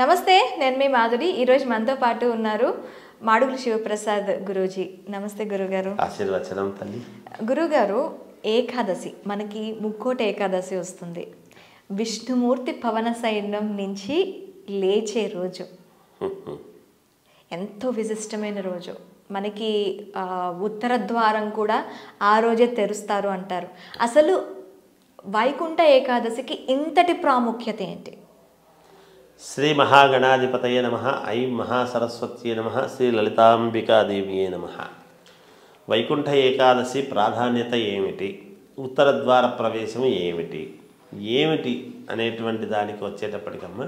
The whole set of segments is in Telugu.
నమస్తే, నేను మీ మాధురి. ఈరోజు మనతో పాటు ఉన్నారు మాడుగుల శివప్రసాద్ గురూజీ. నమస్తే గురుగారు. ఆశీర్వచనం తల్లి. గురుగారు, ఏకాదశి మనకి ముక్కోటి ఏకాదశి వస్తుంది. విష్ణుమూర్తి పవన సైన్యం నుంచి లేచే రోజు, ఎంతో విశిష్టమైన రోజు. మనకి ఉత్తర ద్వారం కూడా ఆ రోజే తెరుస్తారు అంటారు. అసలు వైకుంఠ ఏకాదశికి ఇంతటి ప్రాముఖ్యత ఏంటి? శ్రీ మహాగణాధిపతయే నమః. ఐం మహాసరస్వత్యే నమః. శ్రీ లలితాంబికాదేవియే నమః. వైకుంఠ ఏకాదశి ప్రాధాన్యత ఏమిటి, ఉత్తర ద్వార ప్రవేశం ఏమిటి అనేటువంటి దానికి వచ్చేటప్పటికమ్మ,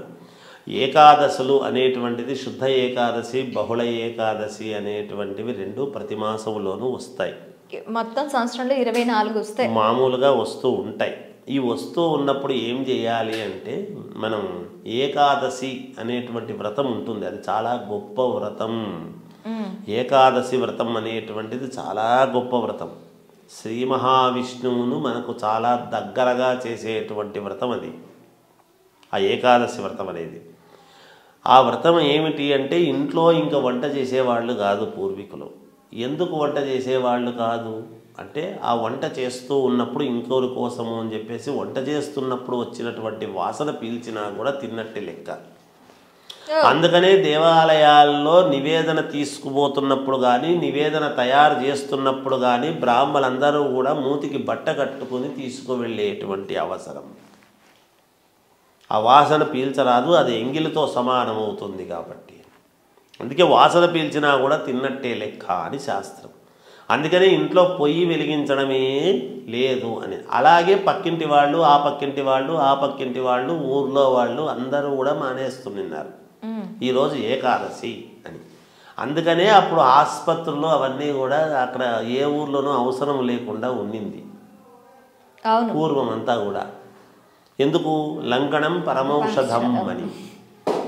ఏకాదశులు అనేటువంటిది శుద్ధ ఏకాదశి, బహుళ ఏకాదశి అనేటువంటివి రెండు ప్రతి మాసంలోనూ వస్తాయి. మొత్తం సంవత్సరంలో 24 వస్తాయి, మామూలుగా వస్తూ ఉంటాయి. ఈ వస్తూ ఉన్నప్పుడు ఏం చేయాలి అంటే, మనం ఏకాదశి అనేటువంటి వ్రతం ఉంటుంది, అది చాలా గొప్ప వ్రతం. ఏకాదశి వ్రతం అనేటువంటిది చాలా గొప్ప వ్రతం. శ్రీ మహావిష్ణువును మనకు చాలా దగ్గరగా చేసేటువంటి వ్రతం అది, ఆ ఏకాదశి వ్రతం అనేది. ఆ వ్రతం ఏమిటి అంటే, ఇంట్లో ఇంకా వంట చేసేవాళ్ళు కాదు పూర్వీకులు. ఎందుకు వంట చేసేవాళ్ళు కాదు అంటే, ఆ వంట చేస్తూ ఉన్నప్పుడు ఇంకోరి కోసము అని చెప్పేసి వంట చేస్తున్నప్పుడు వచ్చినటువంటి వాసన పీల్చినా కూడా తిన్నట్టే లెక్క. అందుకనే దేవాలయాల్లో నివేదన తీసుకుపోతున్నప్పుడు కానీ, నివేదన తయారు చేస్తున్నప్పుడు కానీ బ్రాహ్మణులందరూ కూడా మూతికి బట్ట కట్టుకుని తీసుకువెళ్ళేటువంటి అవసరం. ఆ వాసన పీల్చరాదు, అది ఎంగిలితో సమానమవుతుంది కాబట్టి. అందుకే వాసన పీల్చినా కూడా తిన్నట్టే లెక్క అని శాస్త్రం. అందుకని ఇంట్లో పొయ్యి వెలిగించడమే లేదు అని. అలాగే పక్కింటి వాళ్ళు, ఆ పక్కింటి వాళ్ళు, ఆ పక్కింటి వాళ్ళు, ఊర్లో వాళ్ళు అందరూ కూడా మానేస్తున్నారు ఈరోజు ఏకాదశి అని. అందుకనే అప్పుడు ఆసుపత్రుల్లో అవన్నీ కూడా అక్కడ ఏ ఊర్లోనూ అవసరం లేకుండా ఉండింది పూర్వం అంతా కూడా. ఎందుకు? లంకణం పరమౌషధం అని.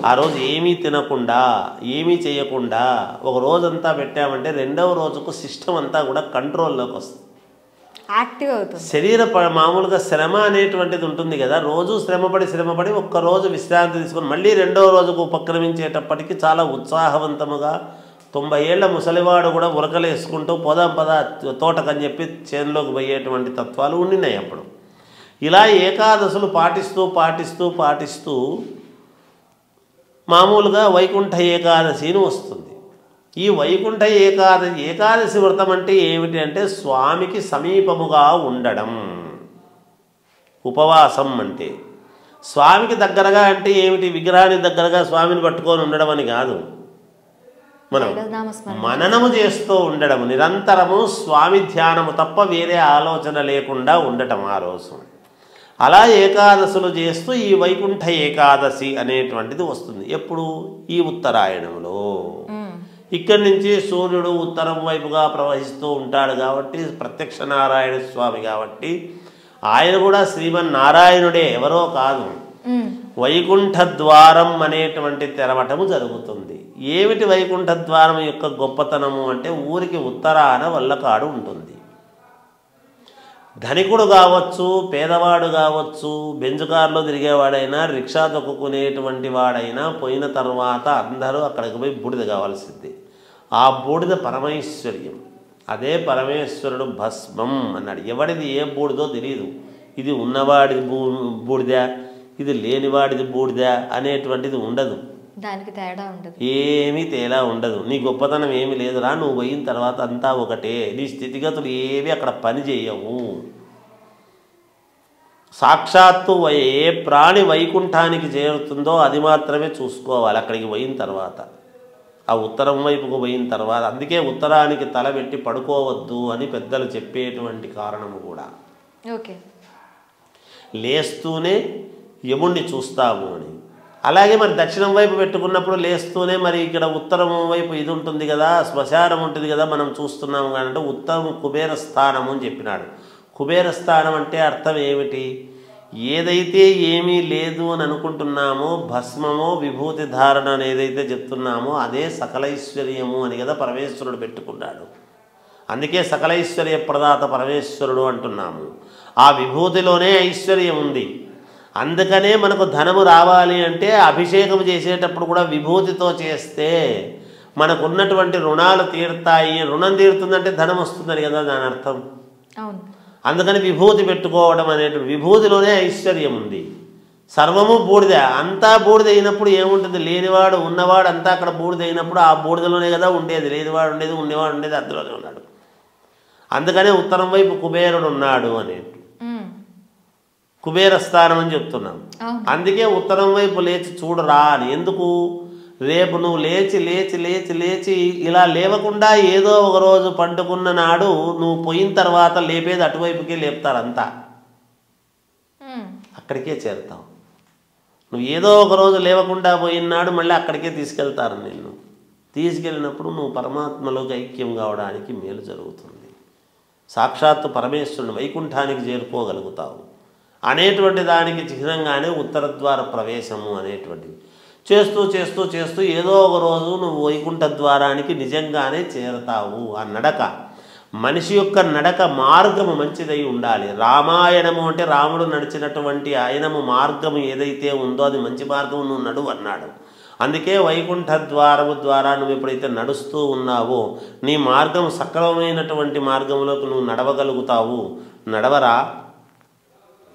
ఆ రోజు ఏమీ తినకుండా, ఏమీ చేయకుండా ఒక రోజంతా పెట్టామంటే రెండవ రోజుకు సిస్టమ్ అంతా కూడా కంట్రోల్లోకి వస్తుంది, యాక్టివ్ అవుతుంది. శరీర మామూలుగా శ్రమ అనేటువంటిది ఉంటుంది కదా, రోజు శ్రమపడి ఒక్కరోజు విశ్రాంతి తీసుకొని మళ్ళీ రెండవ రోజుకు ఉపక్రమించేటప్పటికి చాలా ఉత్సాహవంతముగా 90 ఏళ్ల ముసలివాడు కూడా ఉరకలేసుకుంటూ పోదాం పద తోటకని చెప్పి చేనులోకి పోయేటువంటి తత్వాలు ఉండినాయి అప్పుడు. ఇలా ఏకాదశులు పాటిస్తూ మామూలుగా వైకుంఠ ఏకాదశిని వస్తుంది. ఈ వైకుంఠ ఏకాదశి వ్రతం అంటే ఏమిటి అంటే, స్వామికి సమీపముగా ఉండడం. ఉపవాసం అంటే స్వామికి దగ్గరగా అంటే ఏమిటి? విగ్రహానికి దగ్గరగా స్వామిని పట్టుకొని ఉండడం అని కాదు, మనం మననము చేస్తూ ఉండడం, నిరంతరము స్వామి ధ్యానము తప్ప వేరే ఆలోచన లేకుండా ఉండటం ఆ రోజు. అలా ఏకాదశులు చేస్తూ ఈ వైకుంఠ ఏకాదశి అనేటువంటిది వస్తుంది. ఎప్పుడు? ఈ ఉత్తరాయణంలో. ఇక్కడి నుంచి సూర్యుడు ఉత్తరం వైపుగా ప్రవహిస్తూ ఉంటాడు కాబట్టి, ప్రత్యక్ష నారాయణ స్వామి కాబట్టి ఆయన కూడా శ్రీమన్నారాయణుడే, ఎవరో కాదు. వైకుంఠ ద్వారం అనేటువంటి తెరవటము జరుగుతుంది. ఏమిటి వైకుంఠ ద్వారం యొక్క గొప్పతనము అంటే, ఊరికి ఉత్తరాన వల్లకాడు ఉంటుంది. ధనికుడు కావచ్చు, పేదవాడు కావచ్చు, బెంజు కారులో తిరిగేవాడైనా, రిక్షా తొక్కుకునేటువంటి వాడైనా పోయిన తర్వాత అందరూ అక్కడికి పోయి బూడిద కావాల్సింది. ఆ బూడిద పరమైశ్వర్యం. అదే పరమేశ్వరుడు భస్మం అన్నాడు. ఎవడిది ఏ బూడిదో తెలియదు. ఇది ఉన్నవాడిది బూడిద, ఇది లేనివాడిది బూడిద అనేటువంటిది ఉండదు. దానికి తేడా ఉండదు, ఏమీ తేడా ఉండదు. నీ గొప్పతనం ఏమి లేదురా, నువ్వు పోయిన తర్వాత అంతా ఒకటే. నీ స్థితిగతులు ఏవి అక్కడ పని చేయవు. సాక్షాత్తు ఏ ప్రాణి వైకుంఠానికి చేరుతుందో అది మాత్రమే చూసుకోవాలి అక్కడికి పోయిన తర్వాత, ఆ ఉత్తరం వైపుకు పోయిన తర్వాత. అందుకే ఉత్తరానికి తల పెట్టి పడుకోవద్దు అని పెద్దలు చెప్పేటువంటి కారణము కూడా. ఓకే, లేస్తూనే యముణ్ణి చూస్తాము అని. అలాగే మరి దక్షిణం వైపు పెట్టుకున్నప్పుడు లేస్తూనే మరి ఇక్కడ ఉత్తరం వైపు ఇది ఉంటుంది కదా, శ్మశానం ఉంటుంది కదా, మనం చూస్తున్నాము కానీ ఉత్తరం కుబేర స్థానము అని చెప్పినాడు. కుబేర స్థానం అంటే అర్థం ఏమిటి? ఏదైతే ఏమీ లేదు అని అనుకుంటున్నామో, భస్మమో విభూతి ధారణ అని ఏదైతే చెప్తున్నామో అదే సకలైశ్వర్యము అని కదా పరమేశ్వరుడు పెట్టుకున్నాడు. అందుకే సకలైశ్వర్య ప్రదాత పరమేశ్వరుడు అంటున్నాము. ఆ విభూతిలోనే ఐశ్వర్యం ఉంది. అందుకనే మనకు ధనము రావాలి అంటే అభిషేకం చేసేటప్పుడు కూడా విభూతితో చేస్తే మనకు ఉన్నటువంటి రుణాలు తీరుతాయి. రుణం తీరుతుందంటే ధనం వస్తుందని కదా దాని అర్థం. అవును. అందుకని విభూతి పెట్టుకోవడం అనేటువంటి, విభూతిలోనే ఐశ్వర్యం ఉంది. సర్వము బూడిద, అంతా బూడిద అయినప్పుడు ఏముంటుంది? లేనివాడు ఉన్నవాడు అంతా అక్కడ బూడిద అయినప్పుడు ఆ బూడిదలోనే కదా ఉండేది. లేనివాడు ఉండేది, ఉండేవాడు ఉండేది అందులోనే ఉన్నాడు. అందుకనే ఉత్తరం వైపు కుబేరుడు ఉన్నాడు అనేటు కుబేర స్థానం అని చెప్తున్నాం. అందుకే ఉత్తరం వైపు లేచి చూడరా అని. ఎందుకు? రేపు నువ్వు లేచి లేచి లేచి లేచి ఇలా లేవకుండా ఏదో ఒక రోజు పండుకున్న నాడు నువ్వు పోయిన తర్వాత లేపేది అటువైపుకే లేపుతారంతా, అక్కడికే చేరుతావు. నువ్వు ఏదో ఒక రోజు లేవకుండా పోయినాడు మళ్ళీ అక్కడికే తీసుకెళ్తారు నిన్ను. తీసుకెళ్ళినప్పుడు నువ్వు పరమాత్మలోకి ఐక్యం కావడానికి మేలు జరుగుతుంది. సాక్షాత్తు పరమేశ్వరుని వైకుంఠానికి చేరుకోగలుగుతావు అనేటువంటి దానికి చిహ్నంగానే ఉత్తరద్వార ప్రవేశము అనేటువంటిది. చేస్తూ చేస్తూ చేస్తూ ఏదో ఒక రోజు నువ్వు వైకుంఠ ద్వారానికి నిజంగానే చేరతావు. ఆ నడక, మనిషి యొక్క నడక మార్గము మంచిదై ఉండాలి. రామాయణము అంటే రాముడు నడిచినటువంటి ఆయనము మార్గము ఏదైతే ఉందో అది మంచి మార్గము, నువ్వు నడువు అన్నాడు. అందుకే వైకుంఠ ద్వారము ద్వారా నువ్వు ఎప్పుడైతే నడుస్తూ ఉన్నావో నీ మార్గం సక్రమమైనటువంటి మార్గంలోకి నువ్వు నడవగలుగుతావు. నడవరా?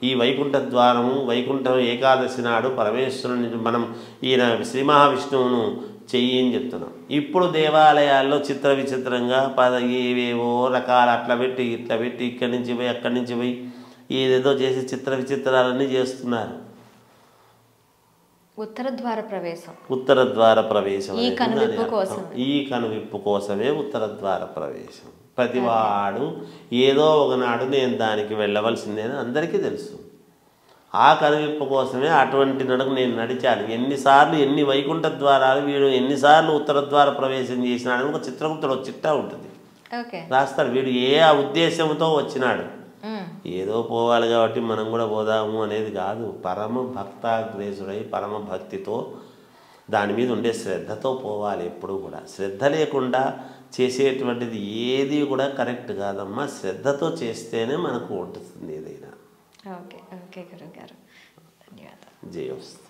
ఈ వైకుంఠ ద్వారము, వైకుంఠం ఏకాదశి నాడు పరమేశ్వరుని మనం ఈయన శ్రీ మహావిష్ణువును చెయ్యి అని చెప్తున్నాం. ఇప్పుడు దేవాలయాల్లో చిత్ర విచిత్రంగా ఏవేవో రకాల అట్లా పెట్టి ఇట్లా పెట్టి ఇక్కడి నుంచి పోయి అక్కడి నుంచి పోయి ఏదేదో చేసి చిత్ర విచిత్రాలన్నీ చేస్తున్నారు. ఉత్తరద్వార ప్రవేశం, ఉత్తరద్వార ప్రవేశం ఈ కనువిప్పు కోసమే ఉత్తరద్వార ప్రవేశం. ప్రతివాడు ఏదో ఒకనాడు నేను దానికి వెళ్ళవలసిందేని అందరికీ తెలుసు. ఆ కనువిప్పు కోసమే అటువంటి నడుకు నేను నడిచాను. ఎన్నిసార్లు ఎన్ని వైకుంఠ ద్వారాలు వీడు ఎన్నిసార్లు ఉత్తరద్వార ప్రవేశం చేసినాడని ఒక చిత్రగుప్తుడు ఒక చిట్టా ఉంటుంది, రాస్తాడు. వీడు ఏ ఆ ఉద్దేశంతో వచ్చినాడు. ఏదో పోవాలి కాబట్టి మనం కూడా పోదాము అనేది కాదు. పరమ భక్తాగ్రేసుడై పరమ భక్తితో దాని మీద ఉండే శ్రద్ధతో పోవాలి. ఎప్పుడు కూడా శ్రద్ధ లేకుండా చేసేటువంటిది ఏది కూడా కరెక్ట్ కాదమ్మా. శ్రద్ధతో చేస్తేనే మనకు ఉంటుంది ఏదైనా. ఓకే ఓకే గురుగారు, ధన్యవాదాలు. జయోస్తు.